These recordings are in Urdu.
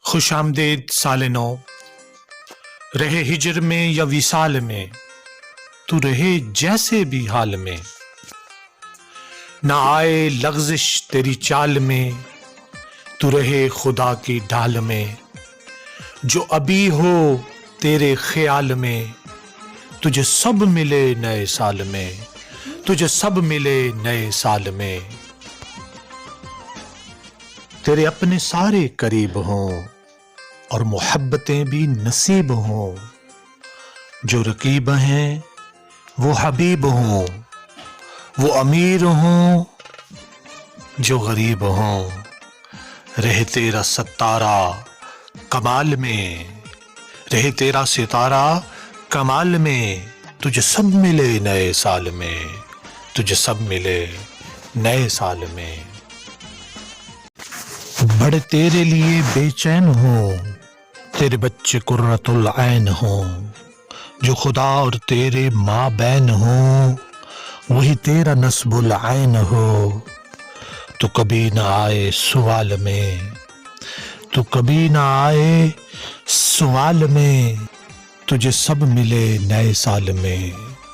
خوش آمدید سال نو، رہے ہجر میں یا وصال میں، تو رہے جیسے بھی حال میں، نہ آئے لغزش تیری چال میں، تو رہے خدا کی ڈھال میں، جو ابھی ہو تیرے خیال میں، تجھے سب ملے نئے سال میں، تجھے سب ملے نئے سال میں، تیرے اپنے سارے قریب ہوں اور محبتیں بھی نصیب ہوں، جو رقیب ہیں وہ حبیب ہوں، وہ امیر ہوں جو غریب ہوں، رہے تیرا ستارہ کمال میں، رہے تیرا ستارہ کمال میں، تجھے سب ملے نئے سال میں، تجھے سب ملے نئے سال میں، بڑے تیرے لیے بے چین ہوں، تیرے بچے قرۃ العین ہوں، جو خدا اور تیرے ماں بین ہوں، وہی تیرا نصب العین ہو، تو کبھی نہ آئے سوال میں، تو کبھی نہ آئے سوال میں، تجھے سب ملے نئے سال میں،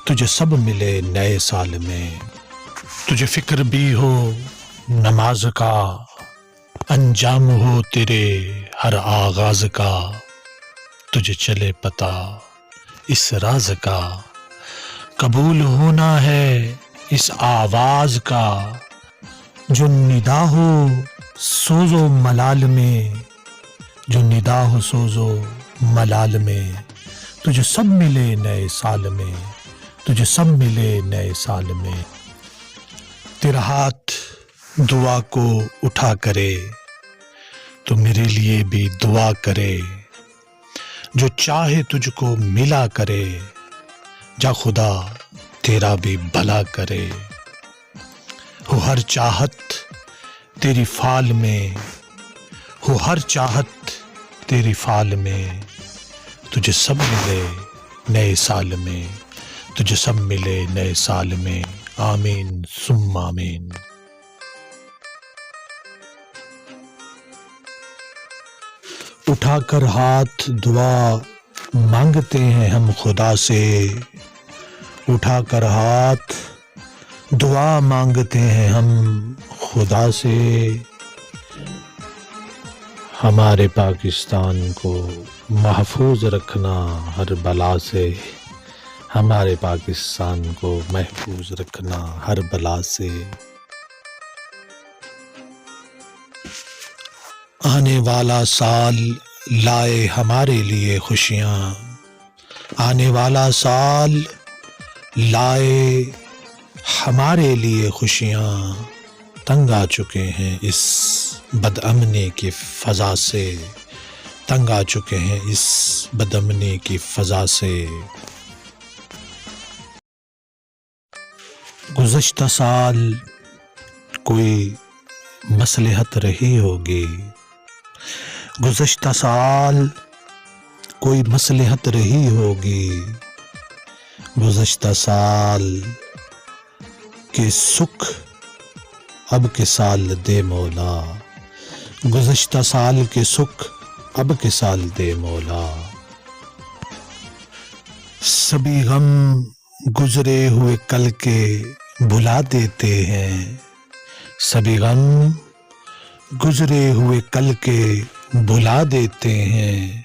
تجھے سب ملے نئے سال میں، تجھے فکر بھی ہو نماز کا، انجام ہو تیرے ہر آغاز کا، تجھے چلے پتہ اس راز کا، قبول ہونا ہے اس آواز کا، جو ندا ہو سوز و ملال میں، جو ندا ہو سوز و ملال میں، تجھے سب ملے نئے سال میں، تجھے سب ملے نئے سال میں، تیرا ہاتھ دعا کو اٹھا کرے تو میرے لیے بھی دعا کرے، جو چاہے تجھ کو ملا کرے، جا خدا تیرا بھی بھلا کرے، ہو ہر چاہت تیری فال میں، ہو ہر چاہت تیری فال میں، تجھے سب ملے نئے سال میں، تجھے سب ملے نئے سال میں، آمین ثم آمین۔ اٹھا کر ہاتھ دعا مانگتے ہیں ہم خدا سے، اٹھا کر ہاتھ دعا مانگتے ہیں ہم خدا سے، ہمارے پاکستان کو محفوظ رکھنا ہر بلا سے، ہمارے پاکستان کو محفوظ رکھنا ہر بلا سے، آنے والا سال لائے ہمارے لیے خوشیاں، آنے والا سال لائے ہمارے لیے خوشیاں، تنگ آ چکے ہیں اس بد امنی کی فضا سے، تنگ آ چکے ہیں اس بد امنی کی فضا سے، گزشتہ سال کوئی مصلحت رہی ہوگی، گزشتہ سال کوئی مصلحت رہی ہوگی، گزشتہ سال کے سکھ اب کے سال دے مولا، گزشتہ سال کے سکھ اب کے سال دے مولا، سبھی غم گزرے ہوئے کل کے بھلا دیتے ہیں، سبھی غم گزرے ہوئے کل کے بھلا دیتے ہیں،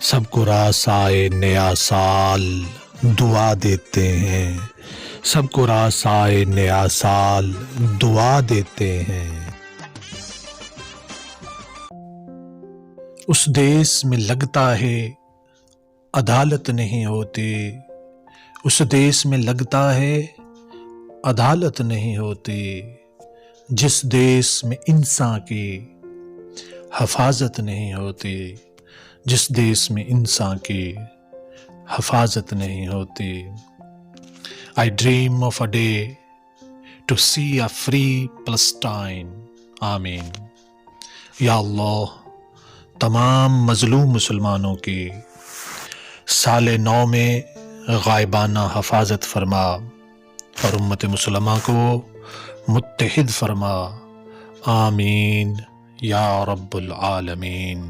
سب کو راس آئے نیا سال دعا دیتے ہیں، سب کو راس آئے نیا سال دعا دیتے ہیں، اس دیس میں لگتا ہے عدالت نہیں ہوتی، اس دیس میں لگتا ہے عدالت نہیں ہوتی، جس دیس میں انسان کی حفاظت نہیں ہوتی، جس دیس میں انسان کی حفاظت نہیں ہوتی۔ I dream of a day to see a free Palestine. آمین۔ یا اللہ، تمام مظلوم مسلمانوں کی سال نو میں غائبانہ حفاظت فرما اور امت مسلمہ کو متحد فرما، آمین یا رب العالمین۔